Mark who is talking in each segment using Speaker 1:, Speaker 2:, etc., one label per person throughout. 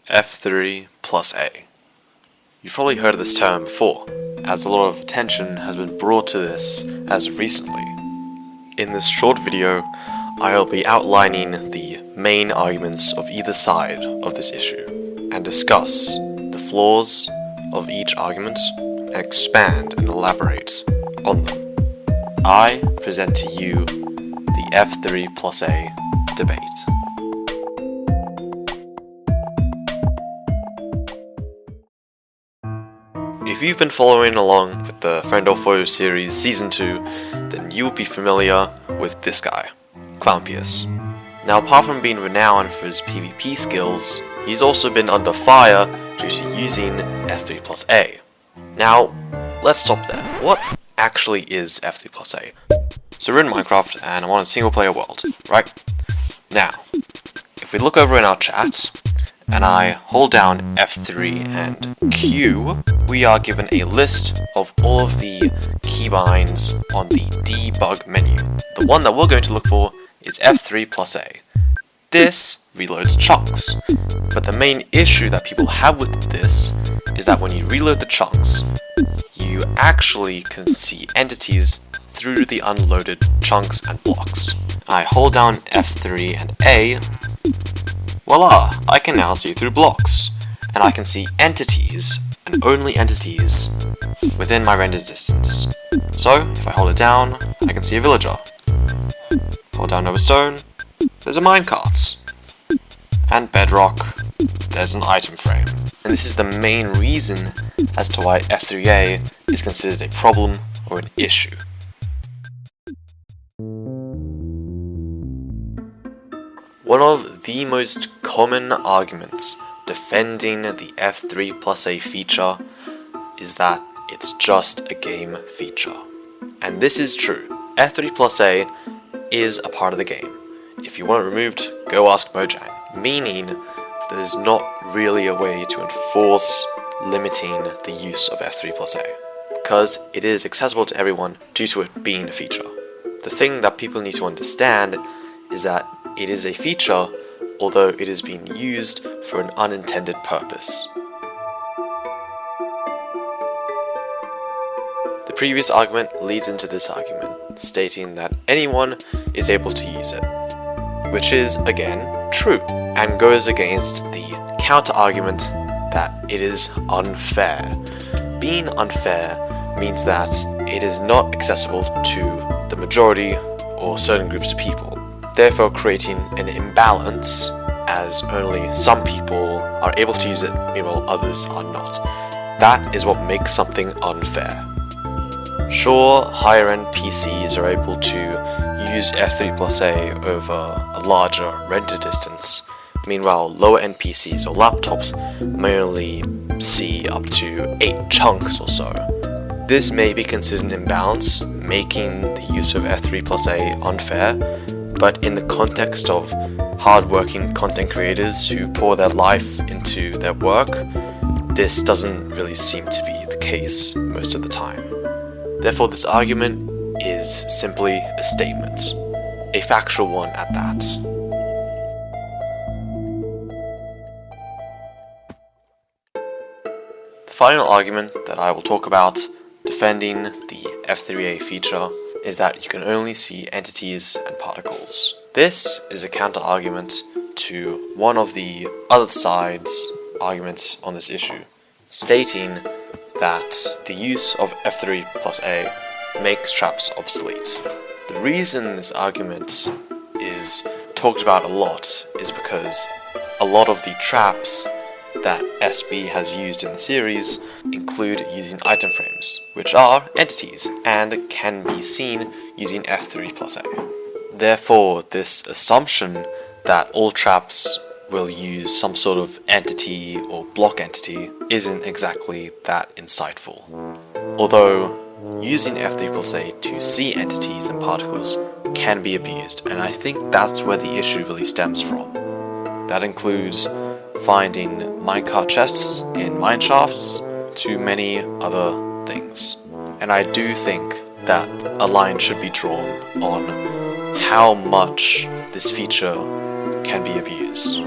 Speaker 1: F3+A. You've probably heard of this term before, as a lot of attention has been brought to this as of recently. In this short video, I'll be outlining the main arguments of either side of this issue, and discuss the flaws of each argument, and expand and elaborate on them. I present to you the F3+A debate. If you've been following along with the Friend or Foe series Season 2, then you'll be familiar with this guy, ClownPierce. Now, apart from being renowned for his PvP skills, he's also been under fire due to using F3+A. Now, let's stop there. What actually is F3+A? So we're in Minecraft and I'm on a single player world, right? Now, if we look over in our chat, and I hold down F3 and Q, we are given a list of all of the keybinds on the debug menu. The one that we're going to look for is F3+A. This reloads chunks, but the main issue that people have with this is that when you reload the chunks, you actually can see entities through the unloaded chunks and blocks. I hold down F3 and A. Voila! I can now see through blocks, and I can see entities, and only entities, within my rendered distance. So, if I hold it down, I can see a villager. Hold down over stone, there's a minecart. And bedrock, there's an item frame. And this is the main reason as to why F3A is considered a problem or an issue. One of the most common arguments defending the F3+A feature is that it's just a game feature. And this is true. F3+A is a part of the game. If you want it removed, go ask Mojang. Meaning, there's not really a way to enforce limiting the use of F3+A, because it is accessible to everyone due to it being a feature. The thing that people need to understand is that it is a feature, although it is being used for an unintended purpose. The previous argument leads into this argument, stating that anyone is able to use it, which is, again, true, and goes against the counter-argument that it is unfair. Being unfair means that it is not accessible to the majority or certain groups of people, therefore creating an imbalance as only some people are able to use it, meanwhile others are not. That is what makes something unfair. Sure, higher-end PCs are able to use F3+A over a larger render distance, meanwhile lower-end PCs or laptops may only see up to 8 chunks or so. This may be considered an imbalance, making the use of F3+A unfair, but in the context of hard-working content creators who pour their life into their work, this doesn't really seem to be the case most of the time. Therefore, this argument is simply a statement, a factual one at that. The final argument that I will talk about defending the F3A feature is that you can only see entities and particles. This is a counter-argument to one of the other side's arguments on this issue, stating that the use of F3+A makes traps obsolete. The reason this argument is talked about a lot is because a lot of the traps that SB has used in the series include using item frames, which are entities and can be seen using F3+A. Therefore, this assumption that all traps will use some sort of entity or block entity isn't exactly that insightful. Although, using F3+A to see entities and particles can be abused, and I think that's where the issue really stems from. That includes finding minecart chests in mineshafts to many other things. And I do think that a line should be drawn on how much this feature can be abused.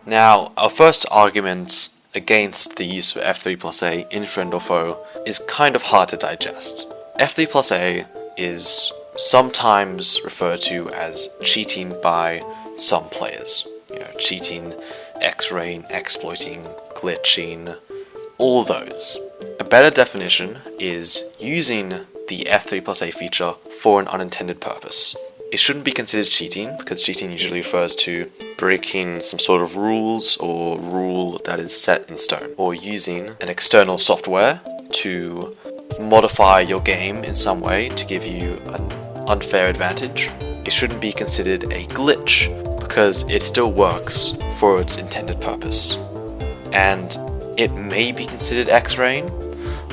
Speaker 1: Now, our first argument against the use of F3+A in Friend or Foe is kind of hard to digest. F3+A is sometimes referred to as cheating by some players. Cheating, X-raying, exploiting, glitching, all those. A better definition is using the F3+A feature for an unintended purpose. It shouldn't be considered cheating, because cheating usually refers to breaking some sort of rules or rule that is set in stone, or using an external software to modify your game in some way to give you an unfair advantage. It shouldn't be considered a glitch, because it still works for its intended purpose. And it may be considered X-raying,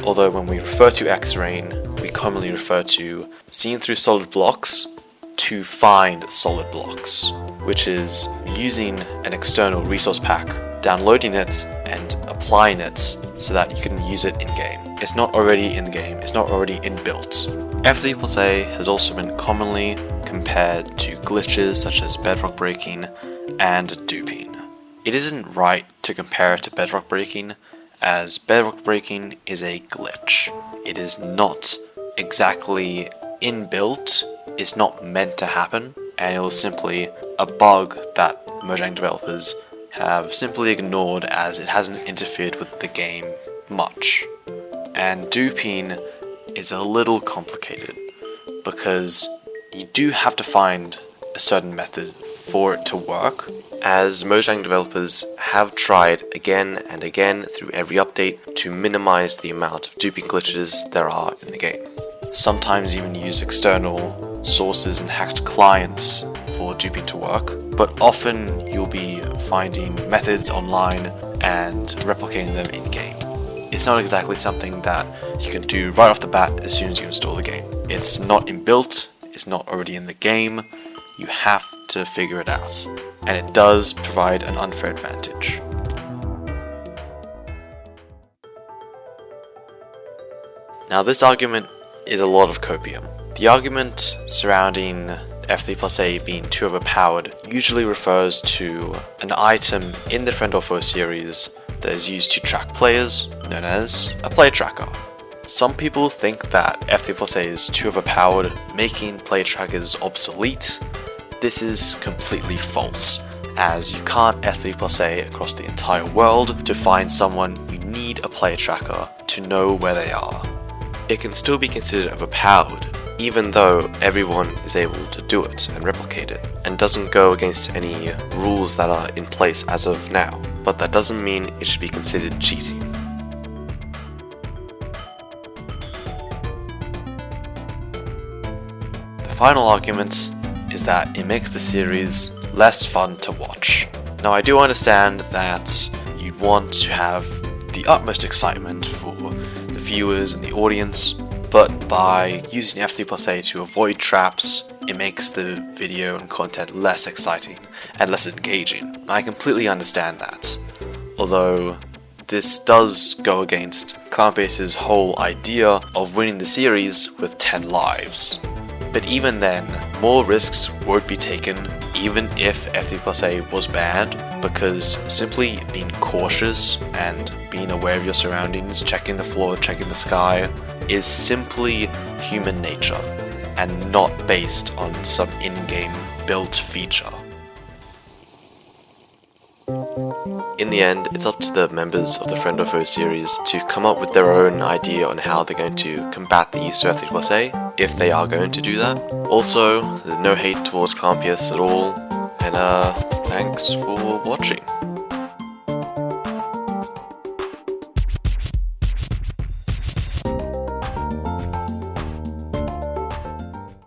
Speaker 1: although when we refer to X-raying, we commonly refer to seeing through solid blocks to find solid blocks, which is using an external resource pack, downloading it, and applying it so that you can use it in-game. It's not already in the game, it's not already inbuilt. F3+A has also been commonly compared to glitches such as bedrock breaking and duping. It isn't right to compare it to bedrock breaking, as bedrock breaking is a glitch. It is not exactly inbuilt, it's not meant to happen, and it was simply a bug that Mojang developers have simply ignored as it hasn't interfered with the game much. And duping is a little complicated, because you do have to find a certain method for it to work, as Mojang developers have tried again and again through every update to minimize the amount of duping glitches there are in the game. Sometimes even use external sources and hacked clients for duping to work, but often you'll be finding methods online and replicating them in-game. It's not exactly something that you can do right off the bat as soon as you install the game. It's not inbuilt, it's not already in the game, you have to figure it out, and it does provide an unfair advantage. Now this argument is a lot of copium. The argument surrounding F3+A being too overpowered usually refers to an item in the Friend or Foe series that is used to track players, known as a play tracker. Some people think that F3+A is too overpowered, making play trackers obsolete. This is completely false, as you can't F3+A across the entire world to find someone. You need a play tracker to know where they are. It can still be considered overpowered, even though everyone is able to do it and replicate it, and doesn't go against any rules that are in place as of now, but that doesn't mean it should be considered cheating. The final argument is that it makes the series less fun to watch. Now I do understand that you'd want to have the utmost excitement for the viewers and the audience, but by using F3+A to avoid traps, it makes the video and content less exciting and less engaging. And I completely understand that, although this does go against ClownPierce's whole idea of winning the series with 10 lives. But even then, more risks won't be taken even if F3+A was banned, because simply being cautious and being aware of your surroundings, checking the floor, checking the sky, is simply human nature and not based on some in-game built feature. In the end, it's up to the members of the Friend or Foe series to come up with their own idea on how they're going to combat the use of F3+A, if they are going to do that. Also, there's no hate towards ClownPierce at all, and thanks for watching.